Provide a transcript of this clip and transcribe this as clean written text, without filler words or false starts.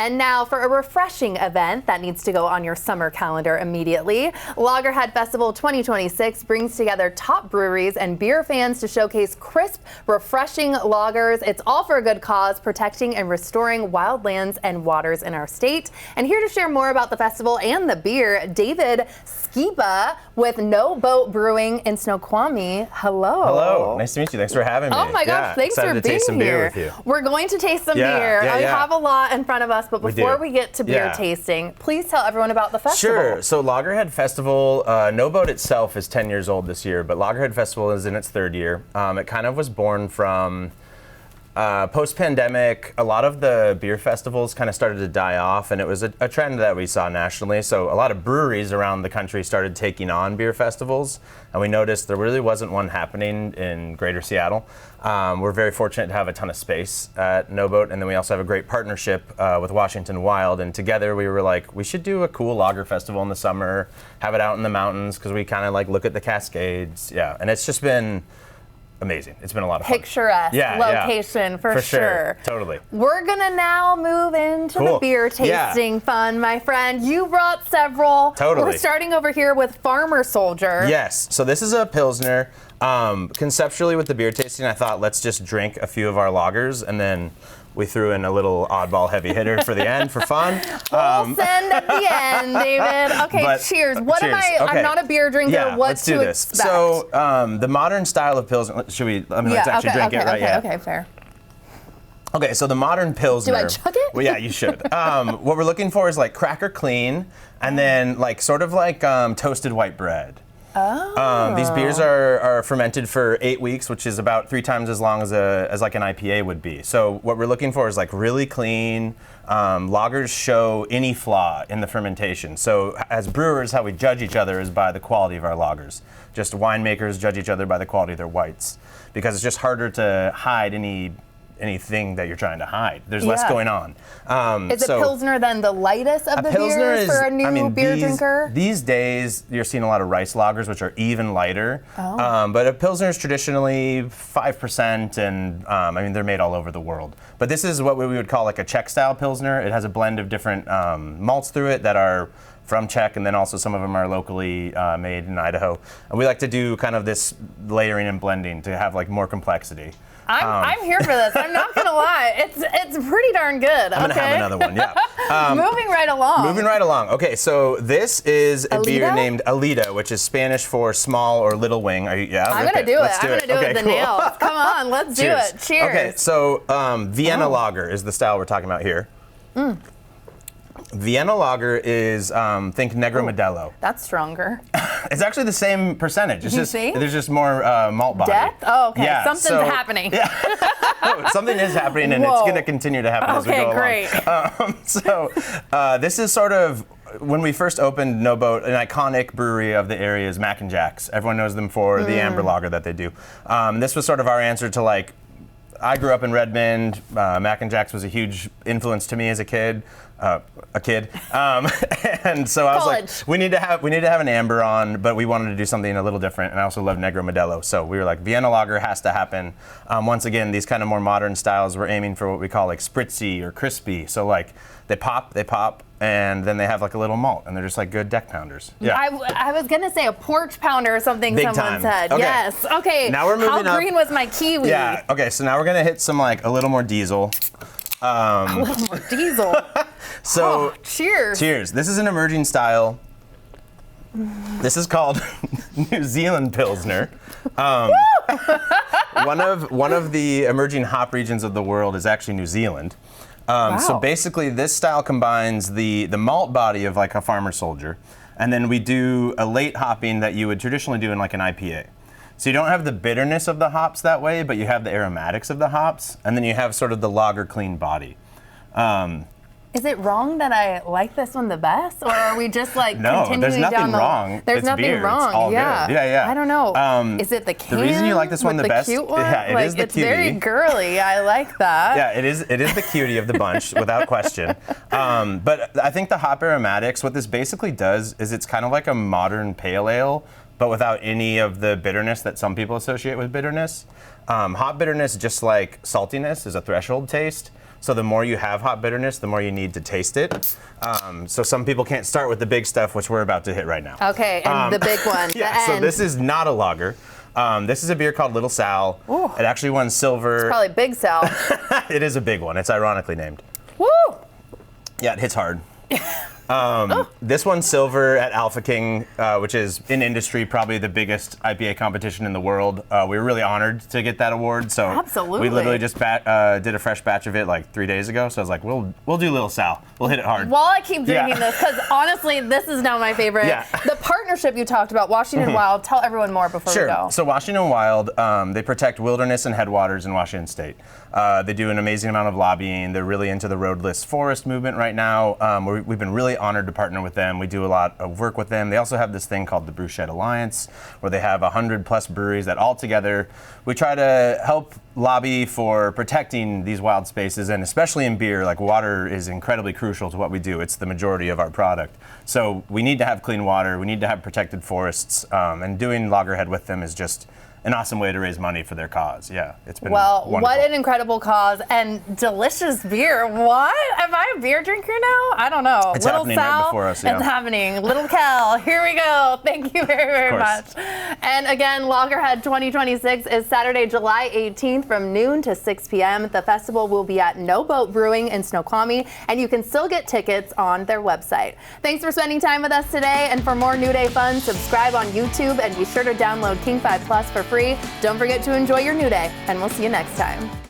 And now for a refreshing event that needs to go on your summer calendar immediately. Lagerhead Festival 2026 brings together top breweries and beer fans to showcase crisp, refreshing lagers. It's all for a good cause, protecting and restoring wildlands and waters in our state. And here to share more about the festival and the beer, David Skiba with No Boat Brewing in Snoqualmie. Hello. Hello. Nice to meet you. Thanks for having me. Oh my gosh, thanks for being to taste some here. Beer with you. We're going to taste some beer. We have a lot in front of us, but before we get to beer tasting, please tell everyone about the festival. Sure. So Lagerhead Festival, No Boat itself is 10 years old this year, but Lagerhead Festival is in its third year. It kind of was born from post-pandemic. A lot of the beer festivals kind of started to die off, and it was a trend that we saw nationally. So a lot of breweries around the country started taking on beer festivals, and we noticed there really wasn't one happening in Greater Seattle. We're very fortunate to have a ton of space at No Boat, and then we also have a great partnership with Washington Wild, and together we were like, we should do a cool lager festival in the summer, have it out in the mountains, because we kind of like look at the Cascades. Yeah, and it's just been amazing. It's been a lot of fun. Picturesque location for sure. Totally. We're gonna now move into the beer tasting fun, my friend. You brought several. Totally. We're starting over here with Farmer Soldier. Yes. So this is a Pilsner. Conceptually with the beer tasting, I thought let's just drink a few of our lagers, and then we threw in a little oddball heavy hitter for the end for fun. We'll send at the end, David. Okay, cheers. What am I? Okay. I'm not a beer drinker. Yeah, what let's do to this. expect? So the modern style of Pilsner, should we, let's actually drink it, right? Okay, fair. Okay, so the modern Pilsner. Do I chug it? Well, yeah, you should. What we're looking for is like cracker clean, and then like sort of like toasted white bread. Oh. These beers are fermented for 8 weeks, which is about 3 times as long as like an IPA would be. So what we're looking for is like really clean. Lagers show any flaw in the fermentation. So as brewers, how we judge each other is by the quality of our lagers. Just winemakers judge each other by the quality of their whites, because it's just harder to hide anything that you're trying to hide. There's less going on. Is a Pilsner then the lightest of the beers for a new beer drinker? These days, you're seeing a lot of rice lagers, which are even lighter. But a Pilsner is traditionally 5%, and they're made all over the world. But this is what we would call like a Czech-style Pilsner. It has a blend of different malts through it that are from Czech, and then also some of them are locally made in Idaho. And we like to do kind of this layering and blending to have like more complexity. I'm here for this. I'm not gonna lie. It's pretty darn good. I'm gonna have another one. Yeah. Moving right along. Okay, so this is a Alita? beer named Alita, which is Spanish for small or little wing. Are you? Yeah. I'm gonna do it. I'm gonna do it with the nails. Come on, let's do it. Cheers. Okay, so Vienna Lager is the style we're talking about here. Vienna Lager is think Negro Modelo. That's stronger. It's actually the same percentage. It's there's just more malt body. Depth? Oh, okay. Yeah, Something's happening. Yeah. Something is happening, and it's going to continue to happen as we go along. Great. This is sort of, when we first opened No Boat, an iconic brewery of the area is Mac and Jack's. Everyone knows them for the amber lager that they do. This was sort of our answer to like, I grew up in Redmond. Mac and Jack's was a huge influence to me as a kid. And so I was like, we need to have an amber on, but we wanted to do something a little different. And I also love Negro Modelo, so we were like, Vienna Lager has to happen. Once again, these kind of more modern styles, we're aiming for what we call like spritzy or crispy. So like they pop, and then they have like a little malt, and they're just like good deck pounders. Yeah. I was gonna say a porch pounder or something. Big someone time. said. Okay. Yes. Okay. Now we're moving How up. green was my kiwi? Yeah. Okay. So now we're gonna hit some like a little more diesel. A little more diesel. So cheers. Cheers. This is an emerging style. This is called New Zealand Pilsner. One of the emerging hop regions of the world is actually New Zealand. So basically, this style combines the malt body of like a Farmer Soldier, and then we do a late hopping that you would traditionally do in like an IPA. So you don't have the bitterness of the hops that way, but you have the aromatics of the hops, and then you have sort of the lager clean body. Is it wrong that I like this one the best, or are we just like continuing there's nothing down the? wrong. There's it's nothing beer. wrong. It's all yeah. good. Yeah. I don't know. Is it the can? The reason you like this one with the best, cute one? yeah, it is the it's cutie. very girly. I like that. Yeah, it is the cutie of the bunch, without question. But I think the hop aromatics, what this basically does is it's kind of like a modern pale ale, but without any of the bitterness that some people associate with bitterness. Hop bitterness, just like saltiness, is a threshold taste. So the more you have hop bitterness, the more you need to taste it. So some people can't start with the big stuff, which we're about to hit right now. Okay, and the big one. Yeah, so this is not a lager. This is a beer called Little Sal. Ooh. It actually won silver. Probably Big Sal. It is a big one. It's ironically named. Woo! Yeah, it hits hard. This one's silver at Alpha King, which is in industry probably the biggest IPA competition in the world. We were really honored to get that award. So Absolutely. we literally just did a fresh batch of it like 3 days ago. So I was like, we'll do Little Sal. We'll hit it hard. While I keep drinking this, because honestly, this is now my favorite. Yeah. The partnership you talked about, Washington Wild. Tell everyone more before we go. So Washington Wild, they protect wilderness and headwaters in Washington State. They do an amazing amount of lobbying. They're really into the roadless forest movement right now. We've been really honored to partner with them. We do a lot of work with them. They also have this thing called the Brewshed Alliance, where they have 100+ breweries that all together, we try to help lobby for protecting these wild spaces, and especially in beer, like water is incredibly crucial to what we do. It's the majority of our product. So we need to have clean water, we need to have protected forests, and doing Lagerhead with them is just an awesome way to raise money for their cause. Yeah, it's been wonderful. What an incredible cause and delicious beer. What? Am I a beer drinker now? I don't know. It's Little happening Sal, right before us. Yeah. It's happening. Little Cal, here we go. Thank you very, very much. And again, Lagerhead 2026 is Saturday, July 18th from noon to 6 p.m. The festival will be at No Boat Brewing in Snoqualmie, and you can still get tickets on their website. Thanks for spending time with us today, and for more New Day fun, subscribe on YouTube and be sure to download King 5 Plus for free. Don't forget to enjoy your new day, and we'll see you next time.